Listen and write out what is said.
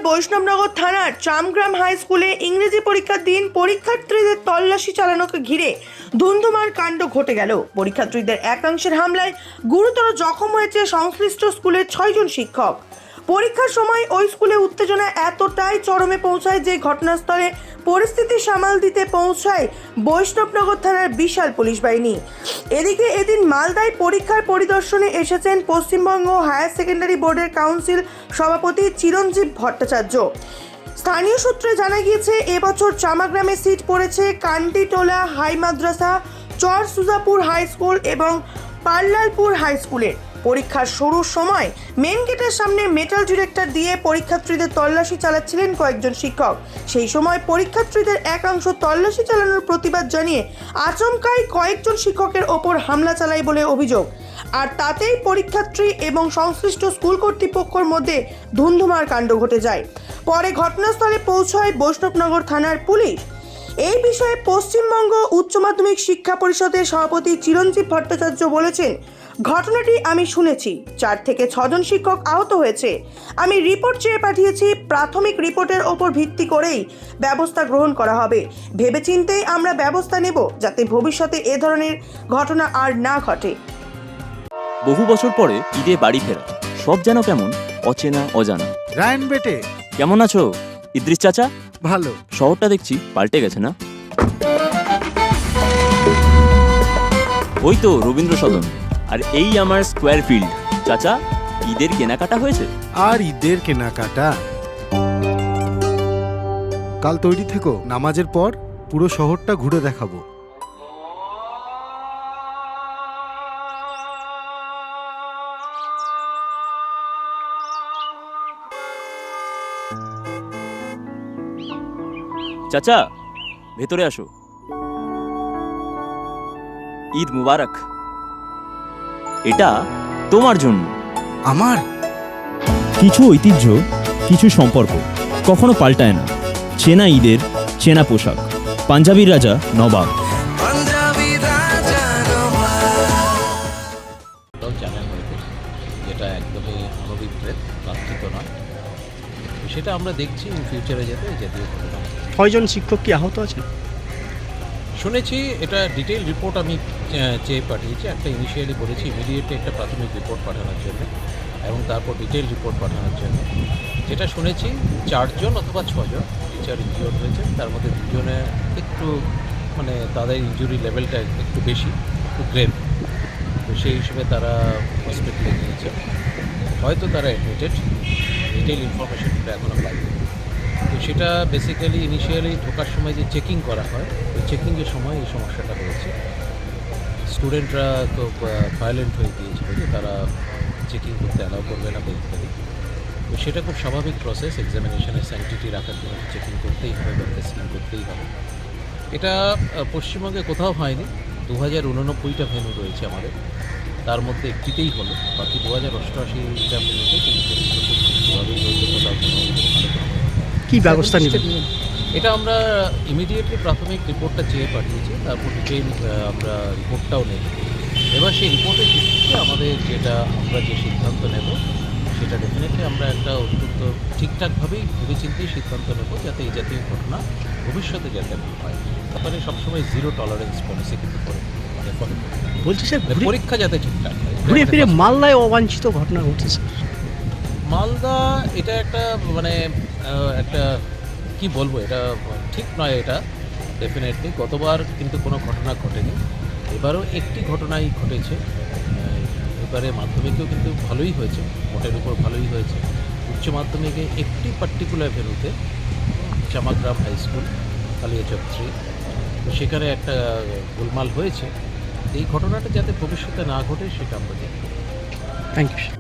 বৈষ্ণবনগর থানার চামগ্রাম হাই স্কুলে ইংরেজি পরীক্ষার দিন পরীক্ষার্থীদের তল্লাশি চালানোকে ঘিরে ধুন্ধুমার কাণ্ড ঘটে গেল। পরীক্ষার্থীদের একাংশের হামলায় গুরুতর জখম হয়েছে সংশ্লিষ্ট স্কুলের 6 জন শিক্ষক। পরীক্ষার সময় ওই স্কুলে উত্তেজনা এতটাই চরমে পৌঁছায় যে ঘটনাস্থলে পরিস্থিতি সামাল দিতে পৌঁছায় বৈষ্ণবনগর থানার বিশাল পুলিশ বাহিনী। এদিকে এদিন মালদায় পরীক্ষার পরিদর্শনে এসেছেন পশ্চিমবঙ্গ হায়ার সেকেন্ডারি বোর্ডের কাউন্সিল সভাপতি চিরঞ্জীব ভট্টাচার্য। স্থানীয় সূত্রে জানা গিয়েছে, এবছর চামাগ্রামে সিট পড়েছে কান্ডিটোলা হাই মাদ্রাসা, চর সুজাপুর হাই স্কুল এবং পাল্লালপুর হাই স্কুলের। পরীক্ষার শুরুর সময় মেন গেটের সামনে মেটাল ডিটেক্টর দিয়ে পরীক্ষার্থীদের তল্লাশি চালাচ্ছিলেন কয়েকজন শিক্ষক। সেই সময় পরীক্ষার্থীদের একাংশ তল্লাশি চালানোর প্রতিবাদ জানিয়ে আচমকাই কয়েকজন শিক্ষকের ওপর হামলা চালায় বলে অভিযোগ। আর তাতেই পরীক্ষার্থী এবং সংশ্লিষ্ট স্কুল কর্তৃপক্ষের মধ্যে ধুন্ধুমার কাণ্ড ঘটে যায়। পরে ঘটনাস্থলে পৌঁছায় বৈষ্ণবনগর থানার পুলিশ। এই বিষয়ে পশ্চিমবঙ্গ উচ্চ মাধ্যমিক শিক্ষা পরিষদের সভাপতি চিরঞ্জীব ভট্টাচার্য বলেছেন, ঘটনাটি আমি শুনেছি, 4 থেকে 6 জন শিক্ষক আহত হয়েছে। আমি রিপোর্ট চেয়ে পাঠিয়েছি। প্রাথমিক রিপোর্টের ওপর ভিত্তি করেই ব্যবস্থা গ্রহণ করা হবে। ভেবেচিন্তেই আমরা ব্যবস্থা নেব যাতে ভবিষ্যতে এ ধরনের ঘটনা আর না ঘটে। বহু বছর পরে ঈদে বাড়ি ফেরা, সব যেন কেমন অচেনা অজানা। রায়ন বেটে, কেমন আছো ইদ্রিস চাচা? ভালো। শহরটা দেখছি পাল্টে গেছে না? ওই তো রবীন্দ্র সদন, আর এই আমার স্কোয়ার ফিল্ড। চাচা, ঈদের কেনাকাটা হয়েছে? আর ঈদের কেনাকাটা? কাল তৈরি থেকো, নামাজের পর পুরো শহরটা ঘুরে দেখাবো। চাচা, ভেতরে আসো। ঈদ মুবারক। এটা তোমার জন্য। আমার? কিছু ঐতিহ্য, কিছু সম্পর্ক কখনো পাল্টায় না। চেনা ঈদের চেনা পোশাক, পাঞ্জাবির রাজা নবাব। চ্যানেল হয়েছে, যেটা একদমই অনভিপ্রেত, প্রার্থিত নয়। সেটা আমরা দেখছি ফিউচারে যেতে জাতীয় ঘটনা। 6 জন শিক্ষক কি আহত আছেন শুনেছি। এটা ডিটেইল রিপোর্ট আমি চেয়ে পাঠিয়েছি। একটা ইনিশিয়ালি বলেছি ইমিডিয়েটলি একটা প্রাথমিক রিপোর্ট পাঠানোর জন্য এবং তারপর ডিটেইল রিপোর্ট পাঠানোর জন্য। যেটা শুনেছি 4 জন অথবা 6 জন টিচার ইনজিওর্ড হয়েছে। তার মধ্যে 2 জনে একটু তাদের ইনজুরি লেভেলটা একটু বেশি, একটু গ্রেভ। তো সেই হিসেবে তারা হসপিটালে নিয়েছে, হয়তো তারা অ্যাডমিটেড। ডিটেইল ইনফরমেশনটা এখনও পাইনি। তো সেটা বেসিক্যালি ইনিশিয়ালি ঢোকার সময় যে চেকিং করা হয়, ওই চেকিংয়ের সময় এই সমস্যাটা হয়েছে। স্টুডেন্টরা তো ভায়োলেন্ট হয়ে গিয়েছিল যে তারা চেকিং করতে অ্যালাউ করবে না ইত্যাদি। তো সেটা খুব স্বাভাবিক প্রসেস। এক্সামিনেশনের স্যানিটিটি রাখার জন্য চেকিং করতেই হবে বা টেস্টিং করতেই হবে। এটা পশ্চিমবঙ্গে কোথাও হয়নি। 2089টা ভেন্যু রয়েছে আমাদের, তার মধ্যে একটিতেই হলো। বাকি 2088টা ভেন্যুতে কিন্তু খুব সুষ্ঠুভাবেই হয়েছে। কোথাও কি ব্যবস্থা নেবেন? এটা আমরা ইমিডিয়েটলি প্রাথমিক রিপোর্টটা চেয়ে পাঠিয়েছি, তারপর ডিটেইল আমরা রিপোর্টটাও নেব। এবার সেই রিপোর্টের ভিত্তিতে আমাদের আমরা যে সিদ্ধান্ত নেব সেটা ডেফিনেটলি আমরা একটা অত্যন্ত ঠিকঠাকভাবেই ভেবেচিন্তেই সিদ্ধান্ত নেব, যাতে এই জাতীয় ঘটনা ভবিষ্যতে যাতে না হয়। তারপরে সবসময় 0 টলারেন্স পলিসি কিন্তু ফলো বলছি স্যার, পরীক্ষা যাতে ঠিকঠাক হয়। ঘুরে ফিরে মালদায় অবাঞ্ছিত ঘটনা ঘটছে। মালদা এটা একটা একটা কি বলবো, এটা ঠিক নয়। এটা ডেফিনেটলি গতবার কিন্তু কোনো ঘটনা ঘটেনি, এবারও একটি ঘটনাই ঘটেছে। এবারে মাধ্যমিকেও কিন্তু ভালোই হয়েছে, মোটের উপর ভালোই হয়েছে। উচ্চ মাধ্যমিকে একটি পার্টিকুলার ভেন্যুতে, চামাগ্রাম হাই স্কুল, কালিয়াচক 3, তো সেখানে একটা গোলমাল হয়েছে। এই ঘটনাটা যাতে ভবিষ্যতে না ঘটে সেটা আমরা দেখব। Thank you.